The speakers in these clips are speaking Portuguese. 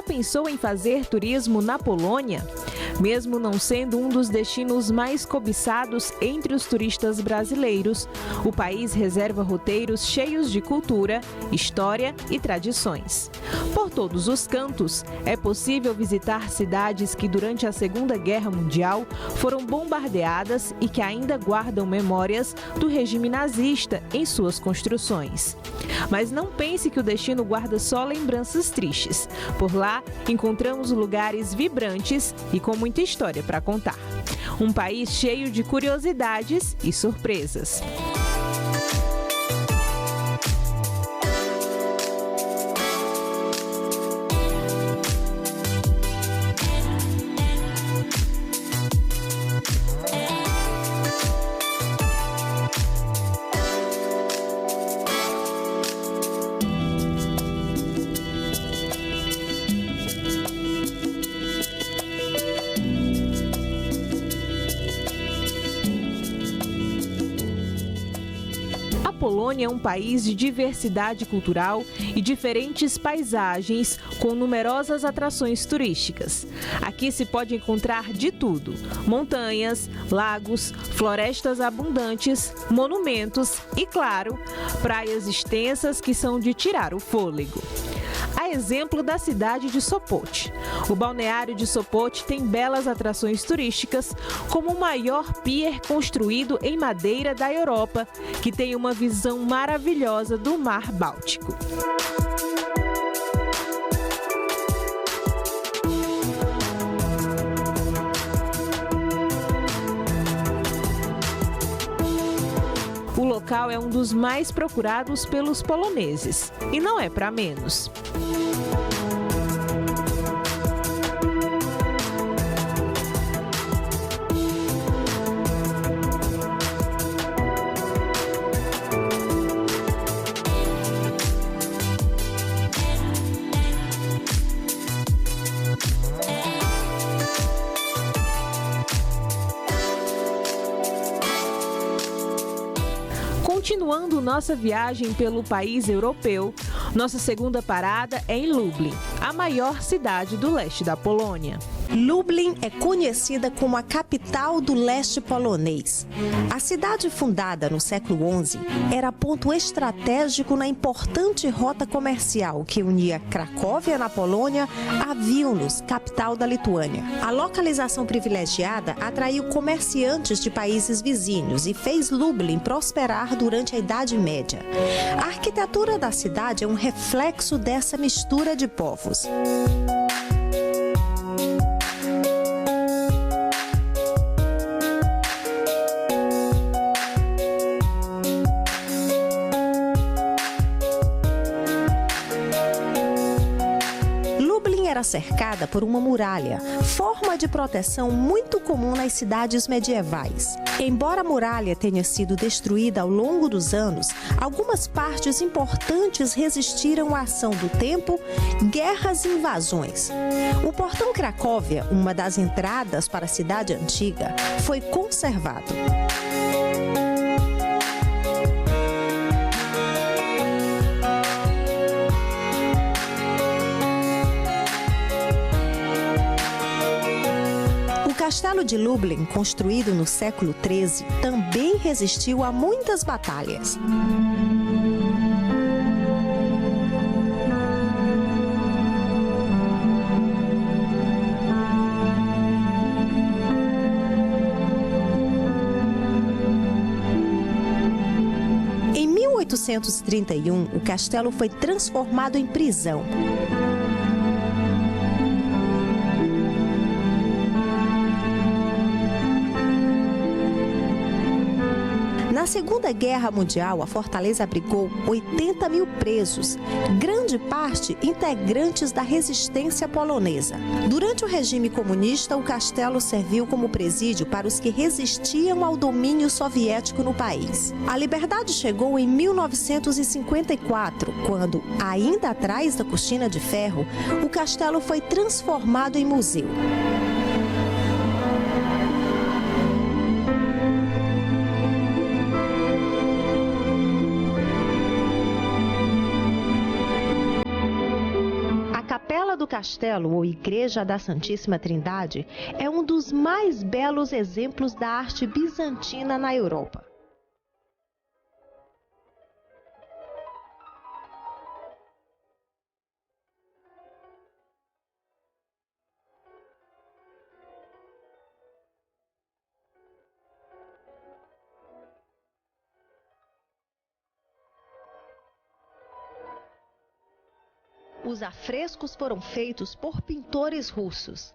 pensou em fazer turismo na Polônia? Mesmo não sendo um dos destinos mais cobiçados entre os turistas brasileiros, o país reserva roteiros cheios de cultura, história e tradições. Por todos os cantos, é possível visitar cidades que durante a Segunda Guerra Mundial foram bombardeadas e que ainda guardam memórias do regime nazista em suas construções. Mas não pense que o destino guarda só lembranças tristes. Por lá, encontramos lugares vibrantes e com muita história para contar. Um país cheio de curiosidades e surpresas. A Polônia é um país de diversidade cultural e diferentes paisagens com numerosas atrações turísticas. Aqui se pode encontrar de tudo: montanhas, lagos, florestas abundantes, monumentos e, claro, praias extensas que são de tirar o fôlego. A exemplo da cidade de Sopot. O balneário de Sopot tem belas atrações turísticas, como o maior pier construído em madeira da Europa, que tem uma visão maravilhosa do Mar Báltico. O local é um dos mais procurados pelos poloneses, e não é para menos. Continuando nossa viagem pelo país europeu, nossa segunda parada é em Lublin, a maior cidade do leste da Polônia. Lublin é conhecida como a capital do leste polonês. A cidade, fundada no século XI, era ponto estratégico na importante rota comercial que unia Cracóvia, na Polônia, a Vilnius, capital da Lituânia. A localização privilegiada atraiu comerciantes de países vizinhos e fez Lublin prosperar durante a Idade Média. A arquitetura da cidade é um reflexo dessa mistura de povos. Era cercada por uma muralha, forma de proteção muito comum nas cidades medievais. Embora a muralha tenha sido destruída ao longo dos anos, algumas partes importantes resistiram à ação do tempo, guerras e invasões. O portão Cracóvia, uma das entradas para a cidade antiga, foi conservado. O Castelo de Lublin, construído no século XIII, também resistiu a muitas batalhas. Em 1831, o castelo foi transformado em prisão. Na Segunda Guerra Mundial, a fortaleza abrigou 80 mil presos, grande parte integrantes da resistência polonesa. Durante o regime comunista, o castelo serviu como presídio para os que resistiam ao domínio soviético no país. A liberdade chegou em 1954, quando, ainda atrás da cortina de ferro, o castelo foi transformado em museu. do Castelo, ou Igreja da Santíssima Trindade, é um dos mais belos exemplos da arte bizantina na Europa. Os afrescos foram feitos por pintores russos.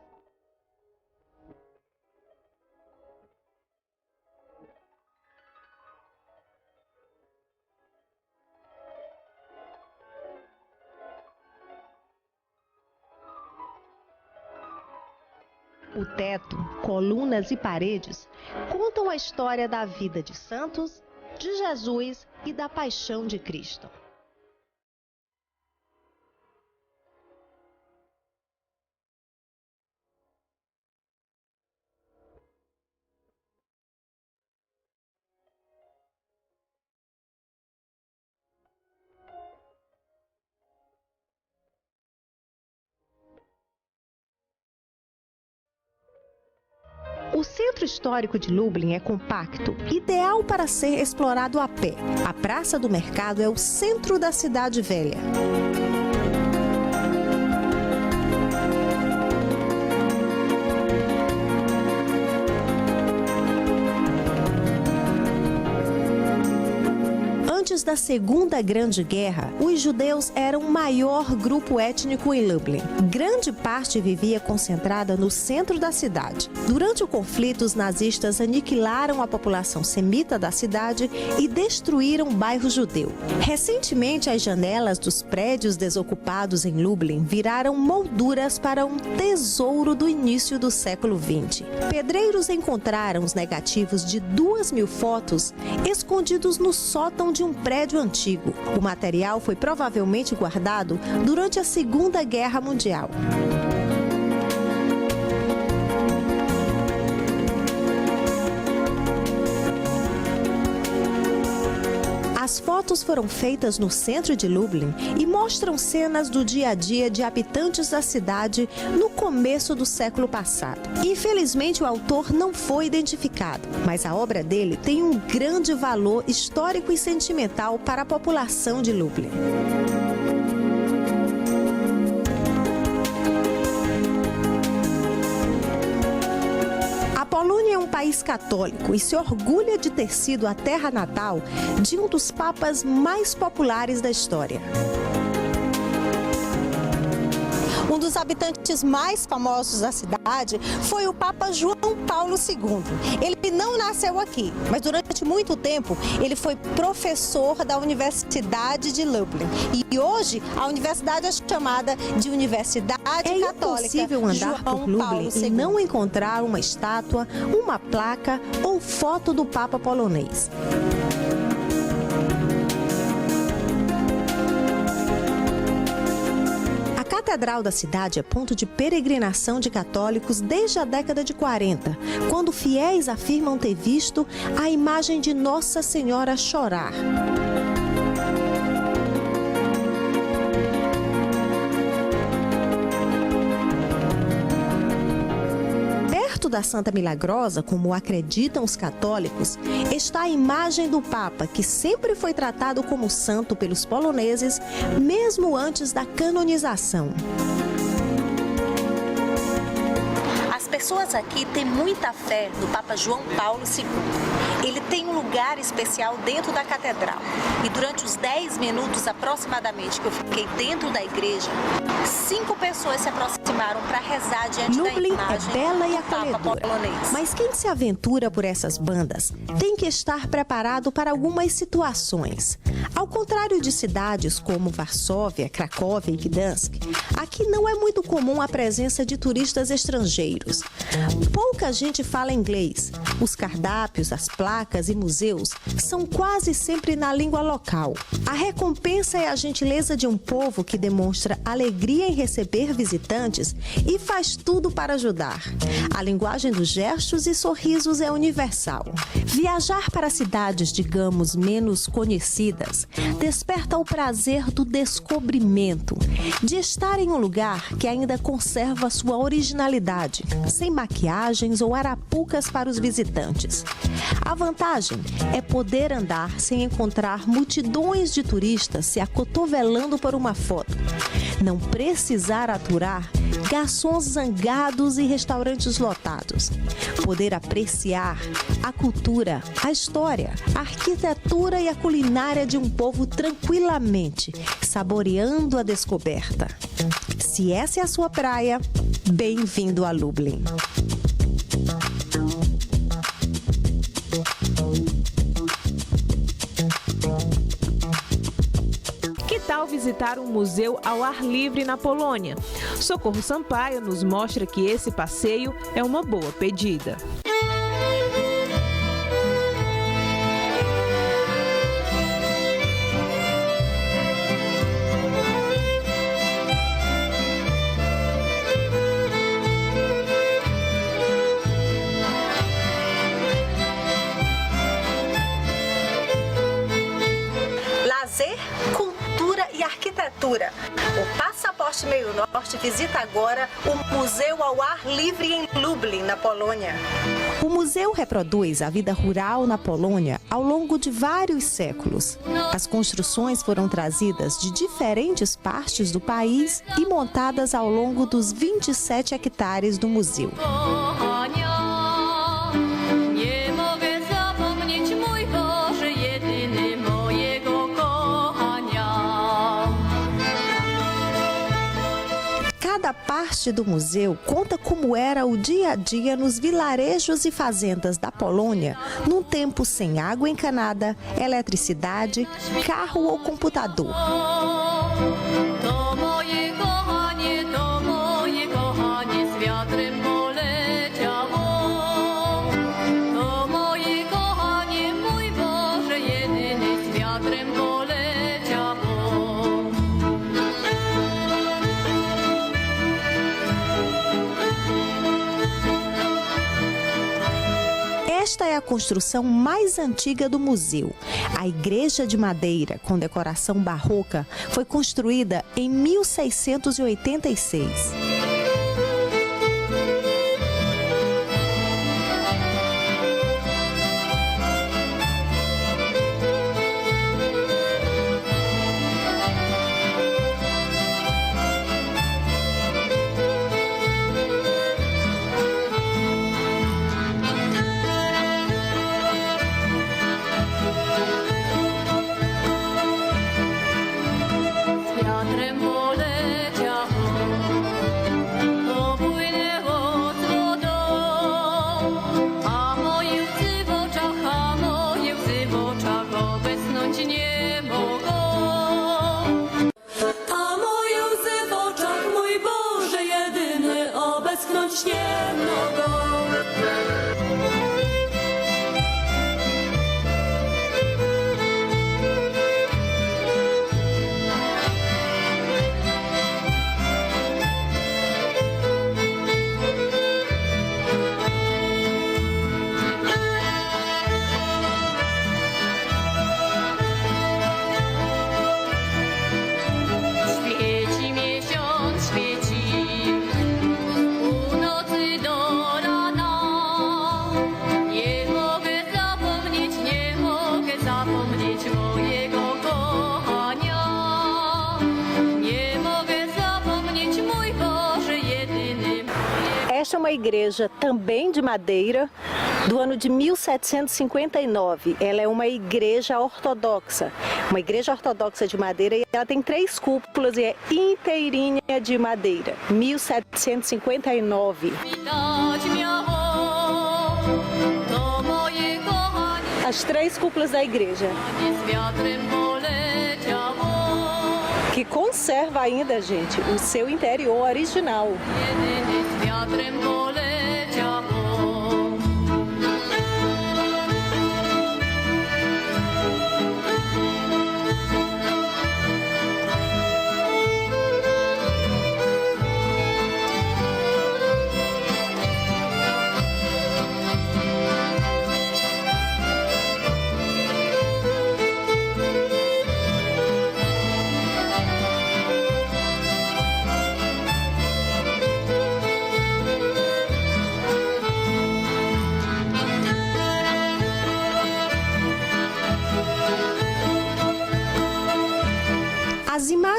O teto, colunas e paredes contam a história da vida de santos, de Jesus e da paixão de Cristo. O centro histórico de Lublin é compacto, ideal para ser explorado a pé. A Praça do Mercado é o centro da cidade velha. Antes da Segunda Grande Guerra, os judeus eram o maior grupo étnico em Lublin. Grande parte vivia concentrada no centro da cidade. Durante o conflito, os nazistas aniquilaram a população semita da cidade e destruíram o bairro judeu. Recentemente, as janelas dos prédios desocupados em Lublin viraram molduras para um tesouro do início do século XX. Pedreiros encontraram os negativos de 2.000 fotos escondidos no sótão de um prédio antigo. O material foi provavelmente guardado durante a Segunda Guerra Mundial. As fotos foram feitas no centro de Lublin e mostram cenas do dia a dia de habitantes da cidade no começo do século passado. Infelizmente, o autor não foi identificado, mas a obra dele tem um grande valor histórico e sentimental para a população de Lublin. A Polônia é um país católico e se orgulha de ter sido a terra natal de um dos papas mais populares da história. Um dos habitantes mais famosos da cidade foi o Papa João Paulo II. Ele não nasceu aqui, mas durante muito tempo ele foi professor da Universidade de Lublin. E hoje a universidade é chamada de Universidade Católica. É impossível andar por Lublin e não encontrar uma estátua, uma placa ou foto do Papa polonês. A Catedral da cidade é ponto de peregrinação de católicos desde a década de 40, quando fiéis afirmam ter visto a imagem de Nossa Senhora chorar. Perto da Santa Milagrosa, como acreditam os católicos, está a imagem do Papa, que sempre foi tratado como santo pelos poloneses, mesmo antes da canonização. As pessoas aqui têm muita fé no Papa João Paulo II. Ele tem um lugar especial dentro da catedral. E durante os 10 minutos aproximadamente que eu fiquei dentro da igreja, 5 pessoas se aproximaram para rezar diante da imagem. Lublin é bela e acolhedora, mas quem se aventura por essas bandas tem que estar preparado para algumas situações. Ao contrário de cidades como Varsóvia, Cracóvia e Gdansk, aqui não é muito comum a presença de turistas estrangeiros. Pouca gente fala inglês. Os cardápios, as placas e museus museus são quase sempre na língua local. A recompensa é a gentileza de um povo que demonstra alegria em receber visitantes e faz tudo para ajudar. A linguagem dos gestos e sorrisos é universal. Viajar para cidades, digamos, menos conhecidas, desperta o prazer do descobrimento, de estar em um lugar que ainda conserva sua originalidade, sem maquiagens ou arapucas para os visitantes. A vantagem é poder andar sem encontrar multidões de turistas se acotovelando por uma foto. Não precisar aturar garçons zangados e restaurantes lotados. Poder apreciar a cultura, a história, a arquitetura e a culinária de um povo tranquilamente, saboreando a descoberta. Se essa é a sua praia, bem-vindo a Lublin. Que tal visitar um museu ao ar livre na Polônia? Socorro Sampaio nos mostra que esse passeio é uma boa pedida. Lazer, cultura e arquitetura. O Passaporte Meio Norte visita agora o Museu ao Ar Livre em Lublin, na Polônia. O museu reproduz a vida rural na Polônia ao longo de vários séculos. As construções foram trazidas de diferentes partes do país e montadas ao longo dos 27 hectares do museu. Cada parte do museu conta como era o dia a dia nos vilarejos e fazendas da Polônia, num tempo sem água encanada, eletricidade, carro ou computador. Esta é a construção mais antiga do museu. A igreja de madeira, com decoração barroca, foi construída em 1686. Esta é uma igreja também de madeira, do ano de 1759. Ela é uma igreja ortodoxa de madeira, e ela tem 3 cúpulas e é inteirinha de madeira. 1759. As 3 cúpulas da igreja, que conserva ainda, gente, o seu interior original.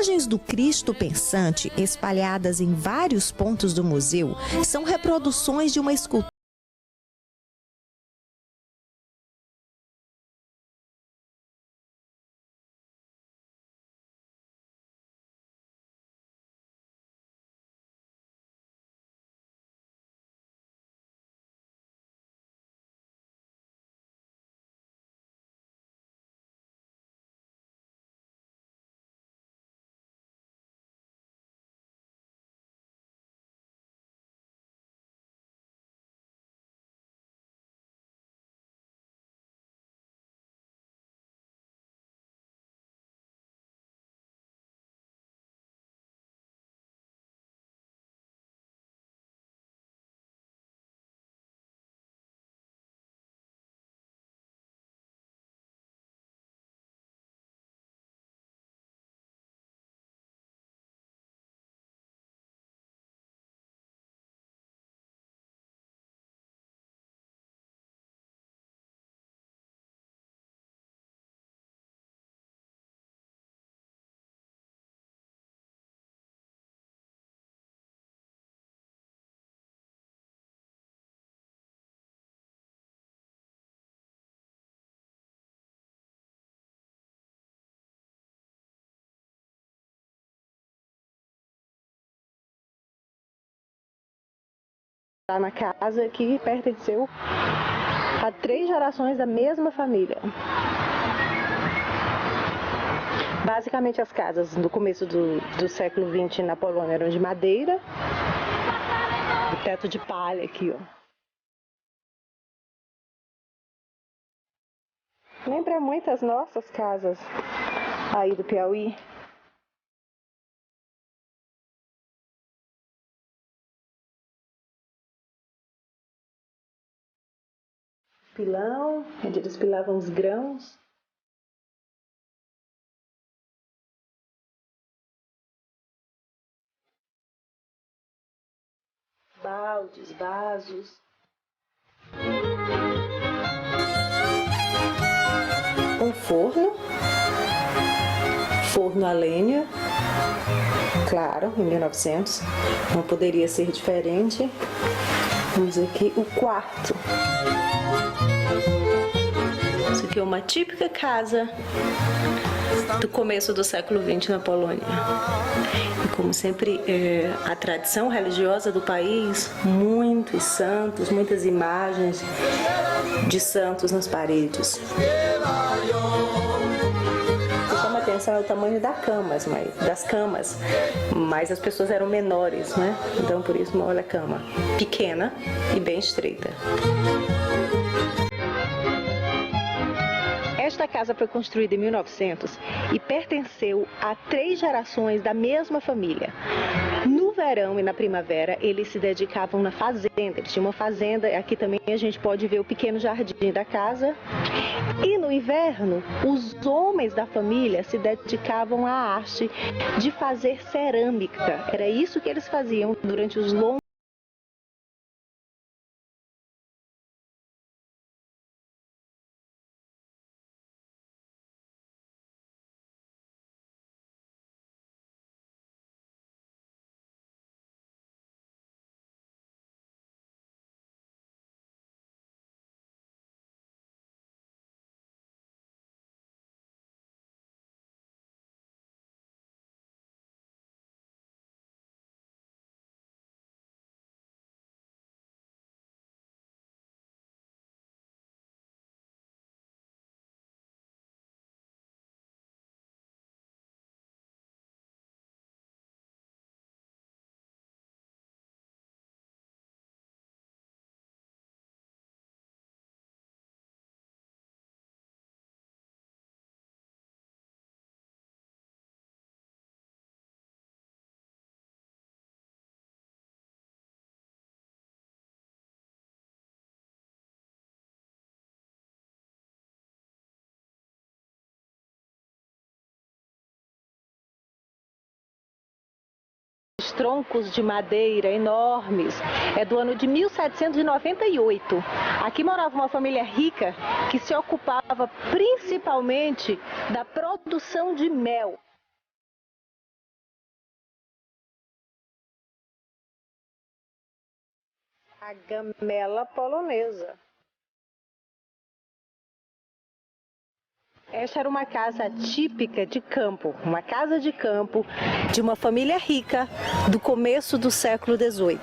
imagens do Cristo pensante, espalhadas em vários pontos do museu, são reproduções de uma escultura na casa que pertenceu a 3 gerações da mesma família. Basicamente as casas no começo do século XX na Polônia eram de madeira, o teto de palha aqui, ó. Lembra muito as nossas casas aí do Piauí. Pilão, onde eles pilavam os grãos. Baldes, vasos. Um forno a lenha, claro, em 1900, não poderia ser diferente. Vamos aqui o quarto. Isso aqui é uma típica casa do começo do século XX na Polônia. E como sempre, a tradição religiosa do país, muitos santos, muitas imagens de santos nas paredes. O que chama atenção é o tamanho das camas, mas as pessoas eram menores, né? Então por isso, olha a cama, pequena e bem estreita. Esta casa foi construída em 1900 e pertenceu a 3 gerações da mesma família. No verão e na primavera, eles se dedicavam na fazenda. Eles tinham uma fazenda, aqui também a gente pode ver o pequeno jardim da casa. E no inverno, os homens da família se dedicavam à arte de fazer cerâmica. Era isso que eles faziam durante os longos troncos de madeira enormes, é do ano de 1798. Aqui morava uma família rica que se ocupava principalmente da produção de mel. A gamela polonesa. Esta era uma casa típica de campo, uma casa de campo de uma família rica do começo do século XVIII.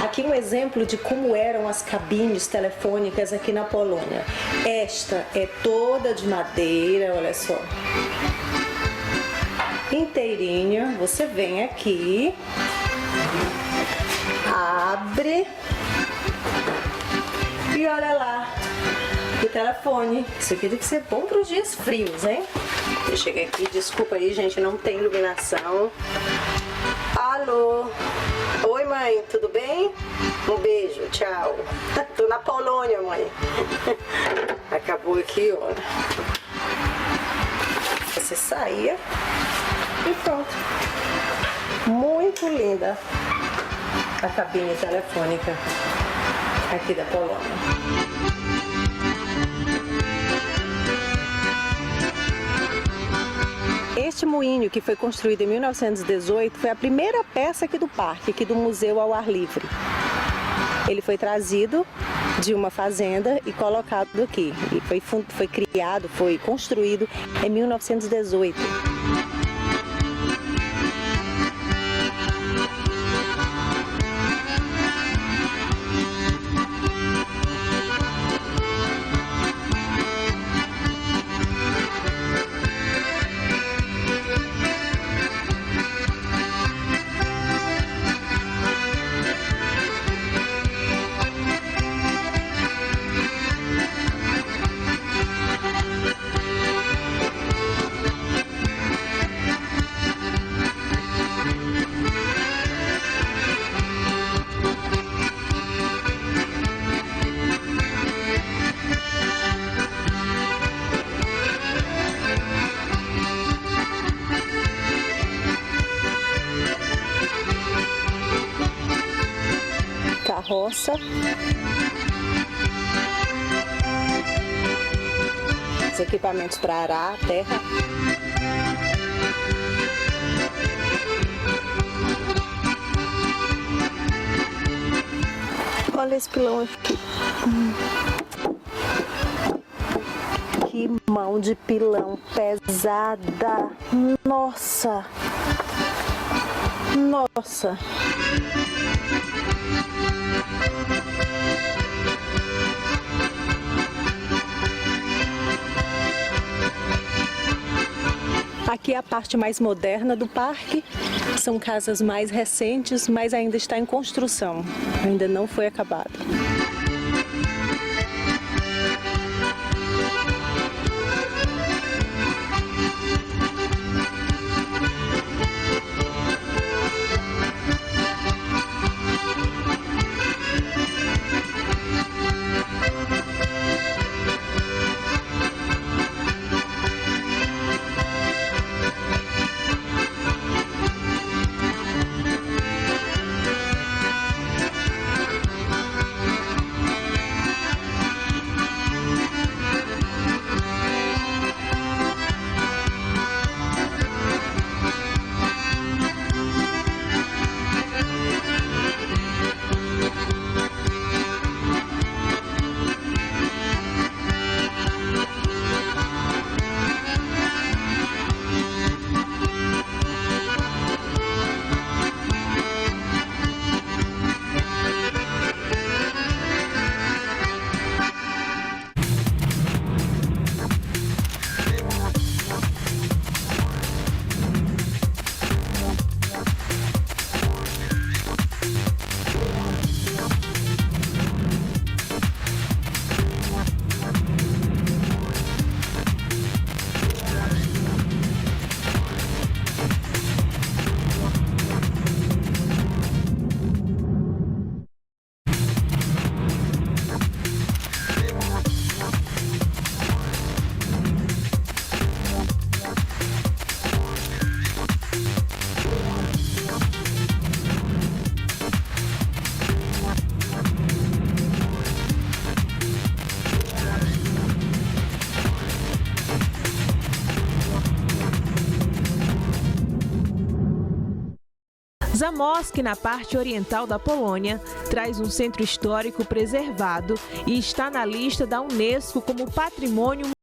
Aqui um exemplo de como eram as cabines telefônicas aqui na Polônia. Esta é toda de madeira, olha só. Inteirinha, você vem aqui, abre e olha lá o telefone. Isso aqui tem que ser bom para os dias frios, hein? Eu cheguei aqui, desculpa aí, gente, não tem iluminação. Alô? Oi, mãe, tudo bem? Um beijo, tchau. Tô na Polônia, mãe. Acabou aqui, olha. Você saía e pronto. Muito linda a cabine telefônica aqui da Polônia. Este moinho, que foi construído em 1918, foi a primeira peça aqui do parque, aqui do Museu ao Ar Livre. Ele foi trazido de uma fazenda e colocado aqui. E foi criado, foi construído em 1918. Carroça. Os equipamentos para arar a terra. Olha esse pilão aqui. Que mão de pilão pesada. Nossa. Nossa. Aqui é a parte mais moderna do parque, são casas mais recentes, mas ainda está em construção, ainda não foi acabado. Zamość, na parte oriental da Polônia, traz um centro histórico preservado e está na lista da Unesco como Patrimônio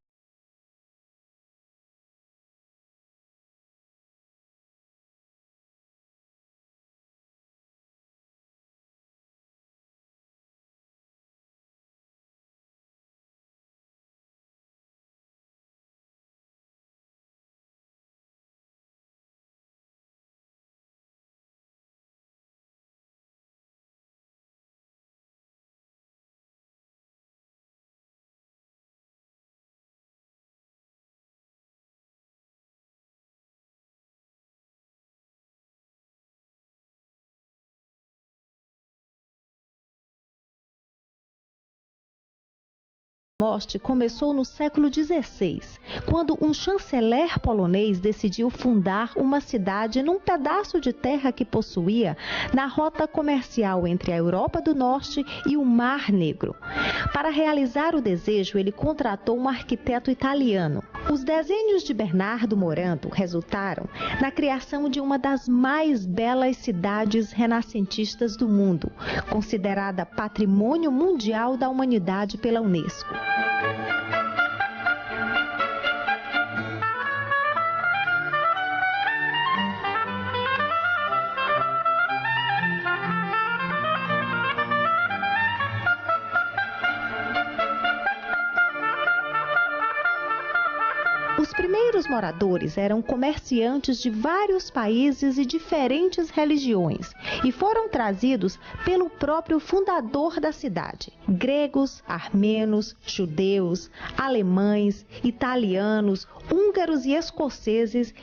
Zamość começou no século XVI, quando um chanceler polonês decidiu fundar uma cidade num pedaço de terra que possuía na rota comercial entre a Europa do Norte e o Mar Negro. Para realizar o desejo, ele contratou um arquiteto italiano. Os desenhos de Bernardo Morando resultaram na criação de uma das mais belas cidades renascentistas do mundo, considerada Patrimônio Mundial da Humanidade pela Unesco. Os primeiros moradores eram comerciantes de vários países e diferentes religiões e foram trazidos pelo próprio fundador da cidade. Gregos, armenos, judeus, alemães, italianos, húngaros e escoceses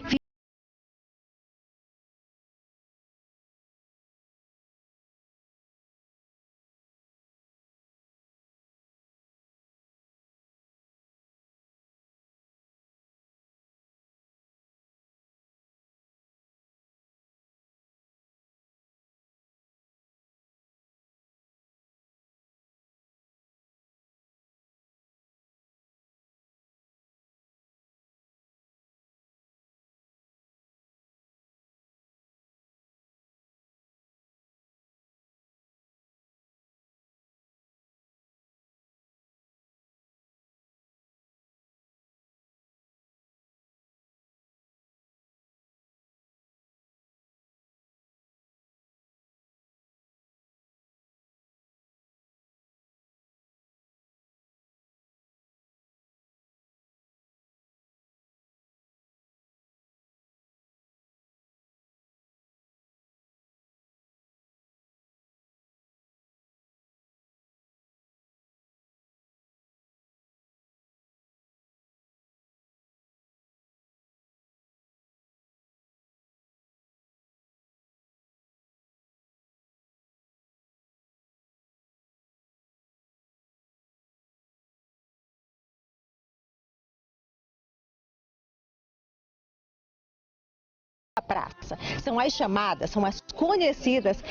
praça. São as chamadas, são as conhecidas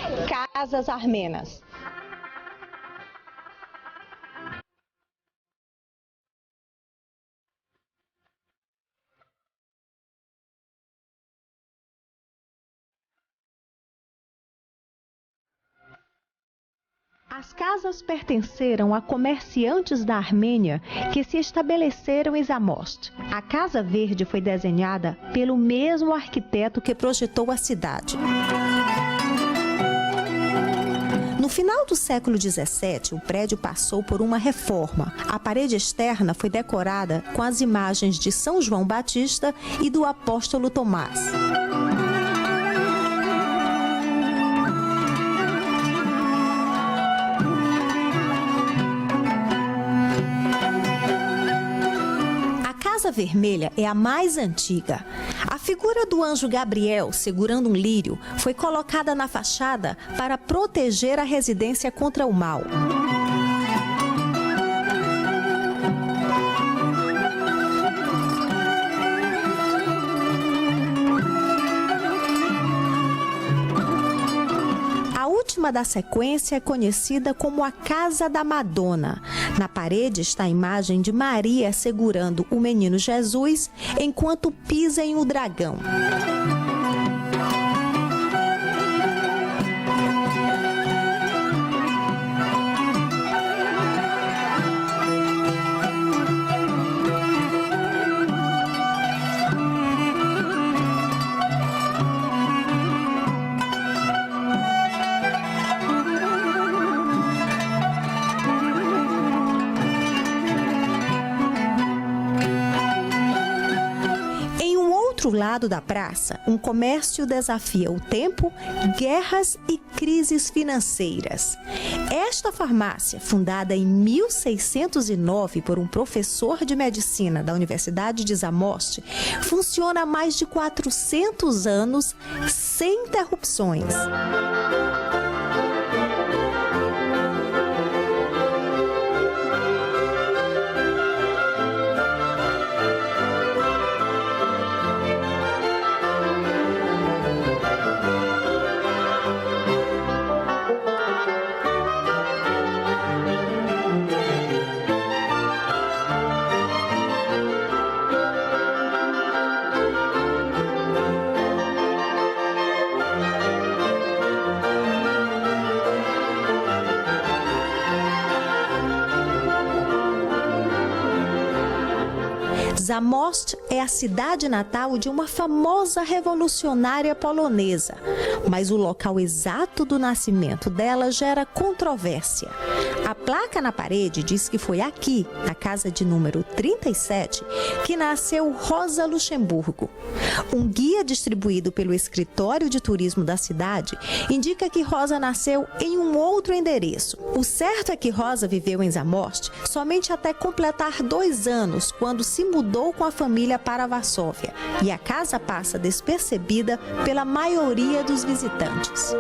casas armenas. As casas pertenceram a comerciantes da Armênia que se estabeleceram em Zamość. A Casa Verde foi desenhada pelo mesmo arquiteto que projetou a cidade. No final do século XVII, o prédio passou por uma reforma. A parede externa foi decorada com as imagens de São João Batista e do apóstolo Tomás. A Casa Vermelha é a mais antiga. A figura do anjo Gabriel segurando um lírio foi colocada na fachada para proteger a residência contra o mal. A última da sequência é conhecida como a Casa da Madonna. Na parede está a imagem de Maria segurando o menino Jesus enquanto pisa em um dragão. outro lado da praça, um comércio desafia o tempo, guerras e crises financeiras. Esta farmácia, fundada em 1609 por um professor de medicina da Universidade de Zamość, funciona há mais de 400 anos sem interrupções. Zamość é a cidade natal de uma famosa revolucionária polonesa, mas o local exato do nascimento dela gera controvérsia. A placa na parede diz que foi aqui, na casa de número 37, que nasceu Rosa Luxemburgo. Um guia distribuído pelo escritório de turismo da cidade indica que Rosa nasceu em um outro endereço. O certo é que Rosa viveu em Zamość somente até completar 2 anos, quando se mudou com a família para Varsóvia, e a casa passa despercebida pela maioria dos visitantes.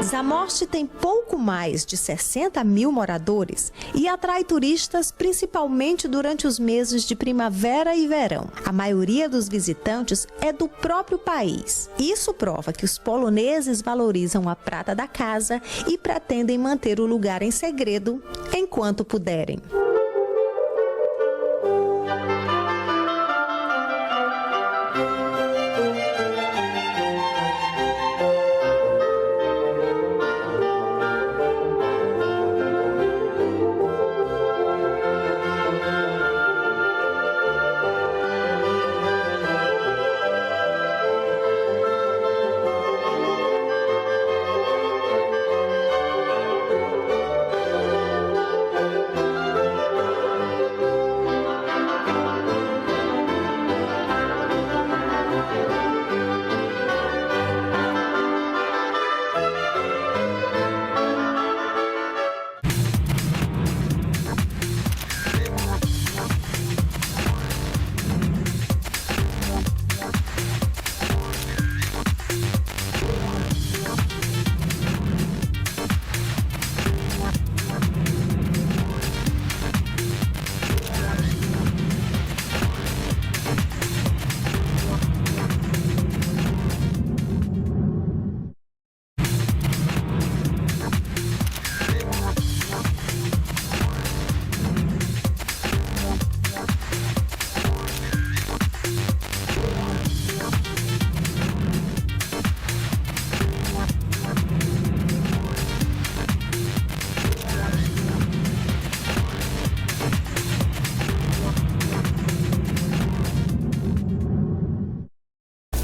Zamość tem pouco mais de 60 mil moradores e atrai turistas principalmente durante os meses de primavera e verão. A maioria dos visitantes é do próprio país. Isso prova que os poloneses valorizam a prata da casa e pretendem manter o lugar em segredo enquanto puderem.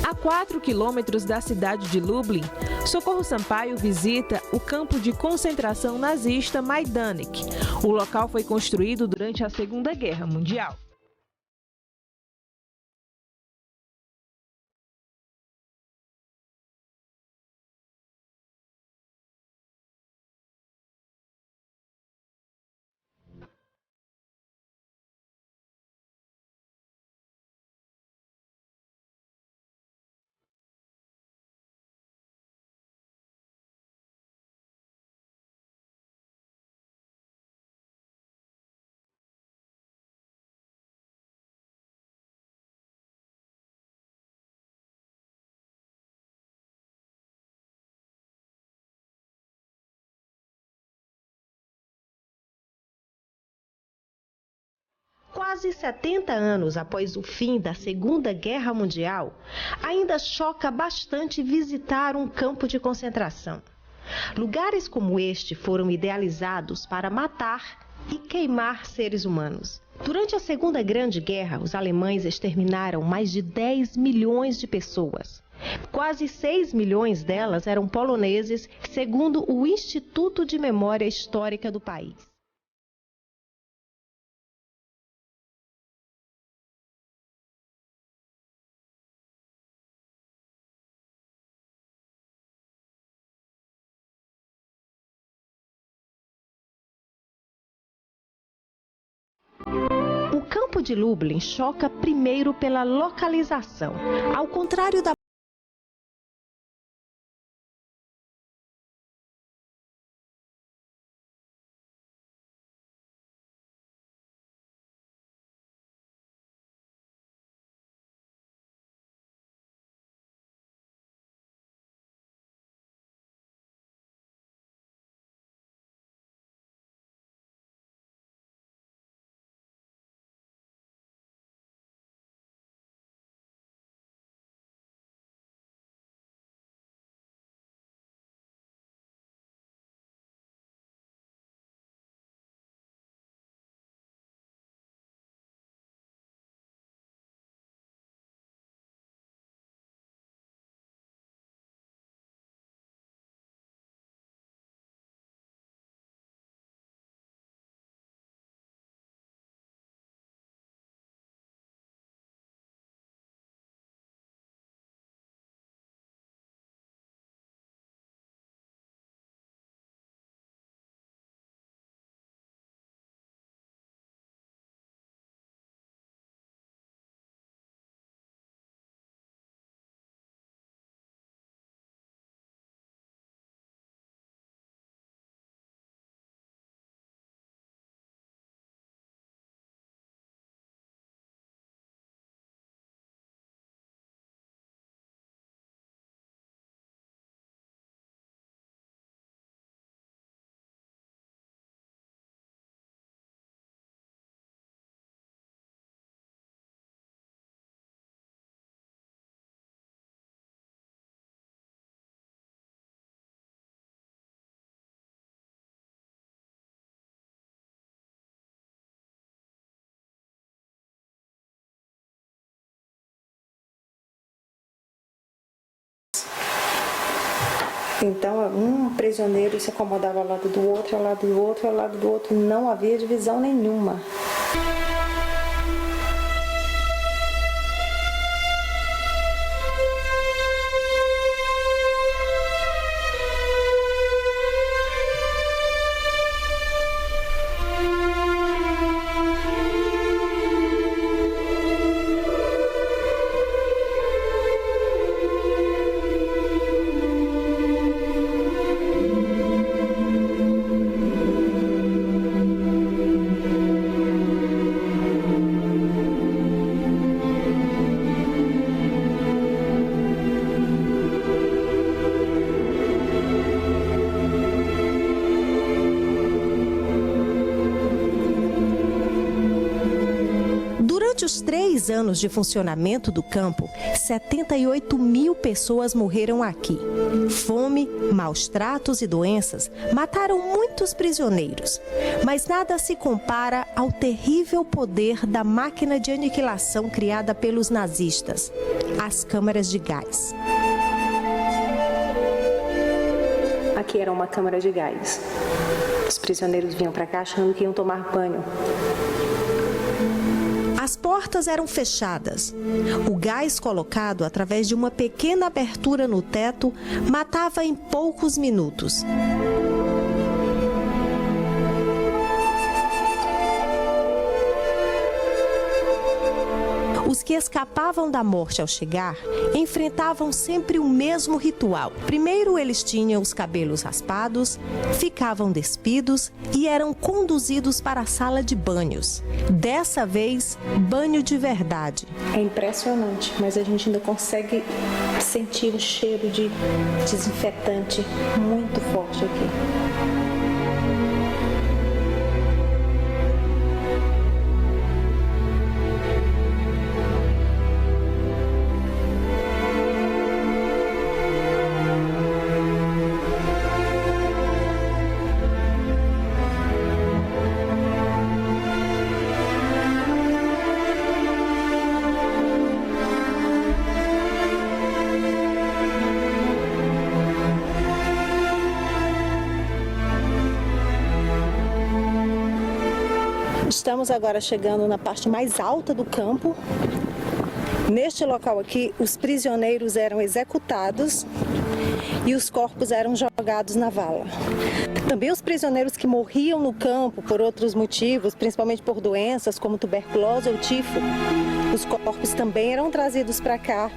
A 4 quilômetros da cidade de Lublin, Socorro Sampaio visita o campo de concentração nazista Majdanek. O local foi construído durante a Segunda Guerra Mundial. Quase 70 anos após o fim da Segunda Guerra Mundial, ainda choca bastante visitar um campo de concentração. Lugares como este foram idealizados para matar e queimar seres humanos. Durante a Segunda Grande Guerra, os alemães exterminaram mais de 10 milhões de pessoas. Quase 6 milhões delas eram poloneses, segundo o Instituto de Memória Histórica do país. O campo de Lublin choca primeiro pela localização. Ao contrário da Então, um prisioneiro se acomodava ao lado do outro, ao lado do outro, ao lado do outro. Não havia divisão nenhuma. Durante os 3 anos de funcionamento do campo, 78 mil pessoas morreram aqui. Fome, maus tratos e doenças mataram muitos prisioneiros. Mas nada se compara ao terrível poder da máquina de aniquilação criada pelos nazistas, as câmaras de gás. Aqui era uma câmara de gás. Os prisioneiros vinham para cá achando que iam tomar banho. As portas eram fechadas. O gás colocado através de uma pequena abertura no teto matava em poucos minutos. Os que escapavam da morte ao chegar enfrentavam sempre o mesmo ritual. Primeiro eles tinham os cabelos raspados, ficavam despidos e eram conduzidos para a sala de banhos. Dessa vez, banho de verdade. É impressionante, mas a gente ainda consegue sentir o cheiro de desinfetante muito forte aqui. Estamos agora chegando na parte mais alta do campo. Neste local aqui, os prisioneiros eram executados e os corpos eram jogados na vala. Também os prisioneiros que morriam no campo por outros motivos, principalmente por doenças como tuberculose ou tifo, os corpos também eram trazidos para cá.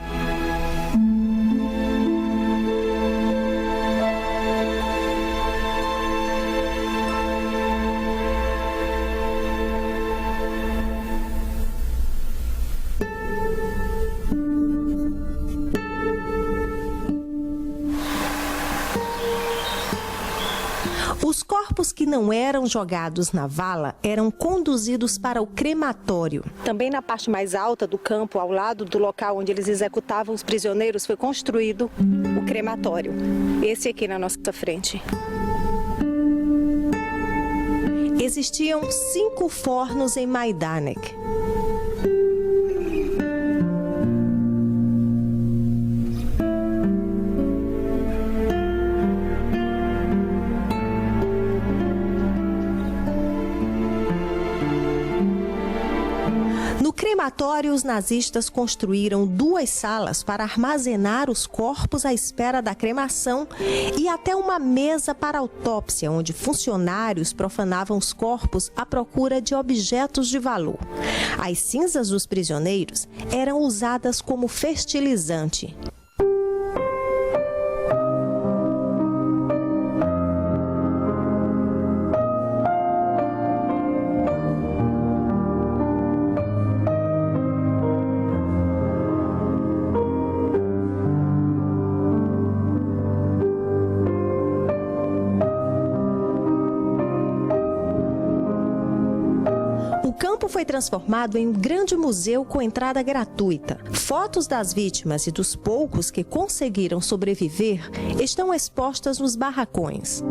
Os corpos que não eram jogados na vala eram conduzidos para o crematório. Também na parte mais alta do campo, ao lado do local onde eles executavam os prisioneiros, foi construído o crematório. Esse aqui na nossa frente. Existiam 5 fornos em Majdanek. No crematório, os nazistas construíram 2 salas para armazenar os corpos à espera da cremação e até uma mesa para autópsia, onde funcionários profanavam os corpos à procura de objetos de valor. As cinzas dos prisioneiros eram usadas como fertilizante. O campo foi transformado em um grande museu com entrada gratuita. Fotos das vítimas e dos poucos que conseguiram sobreviver estão expostas nos barracões.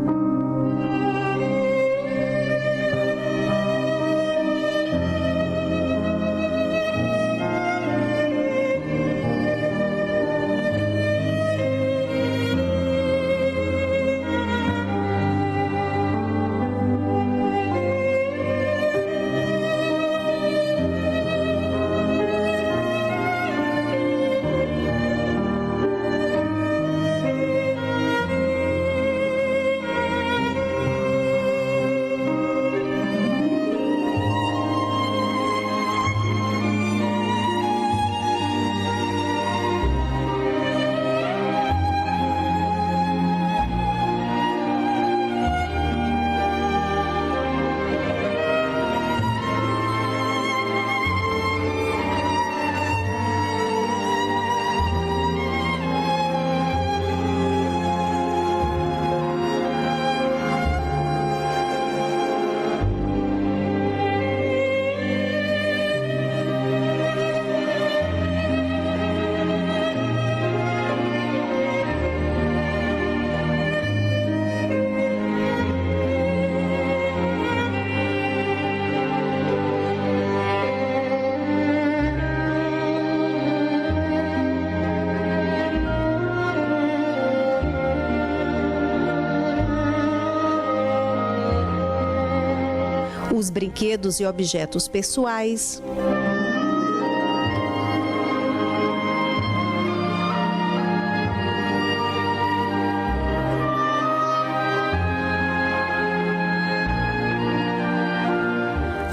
Os brinquedos e objetos pessoais.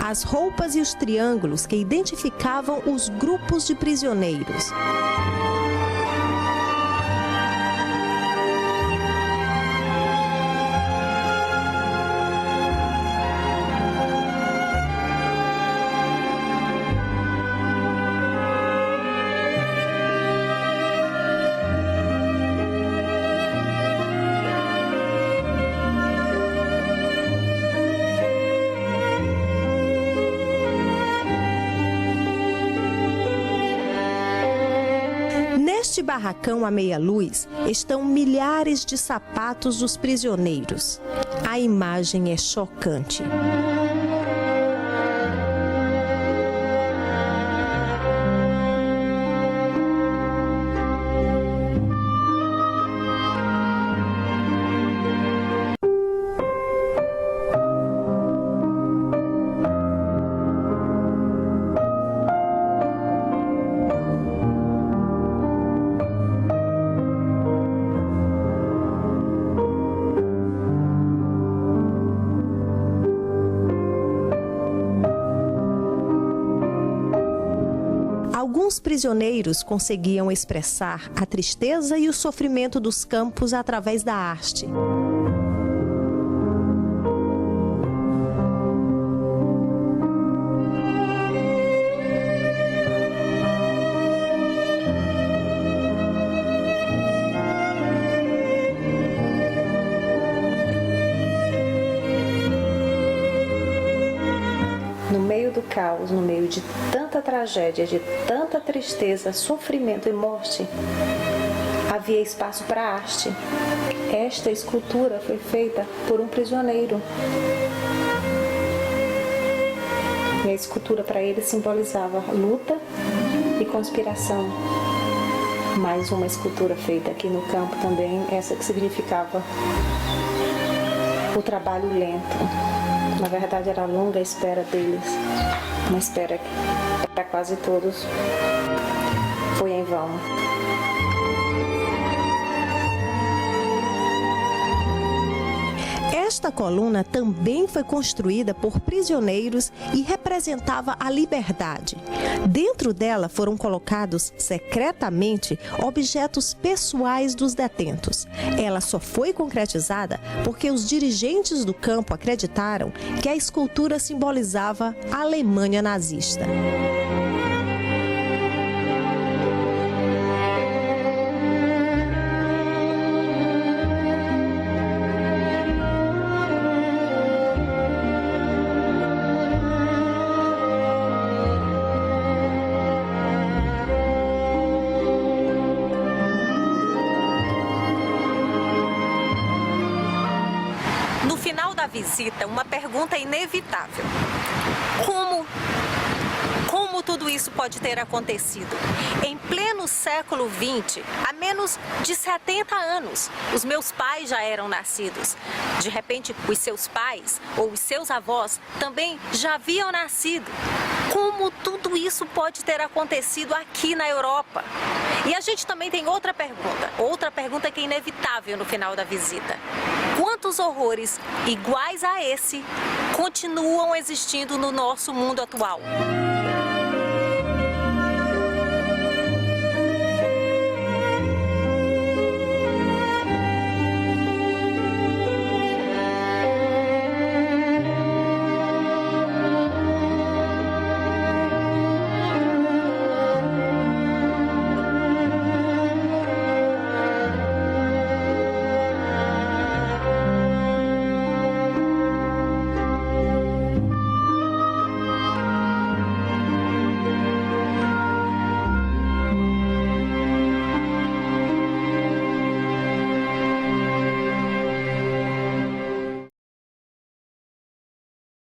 As roupas e os triângulos que identificavam os grupos de prisioneiros. Neste barracão à meia-luz estão milhares de sapatos dos prisioneiros. A imagem é chocante. alguns prisioneiros conseguiam expressar a tristeza e o sofrimento dos campos através da arte. No meio do caos, no meio de tanta tragédia, de tanta tristeza, sofrimento e morte, havia espaço para a arte. Esta escultura foi feita por um prisioneiro. E a escultura para ele simbolizava luta e conspiração. Mais uma escultura feita aqui no campo também, essa que significava o trabalho lento. Na verdade, era a longa espera deles, uma espera que para quase todos foi em vão. Esta coluna também foi construída por prisioneiros e representava a liberdade. Dentro dela foram colocados secretamente objetos pessoais dos detentos. Ela só foi concretizada porque os dirigentes do campo acreditaram que a escultura simbolizava a Alemanha nazista. No final da visita, uma pergunta inevitável. Como tudo isso pode ter acontecido? Em pleno século XX, há menos de 70 anos, os meus pais já eram nascidos. De repente, os seus pais ou os seus avós também já haviam nascido. Como tudo isso pode ter acontecido aqui na Europa? E a gente também tem outra pergunta que é inevitável no final da visita. Quantos horrores iguais a esse continuam existindo no nosso mundo atual?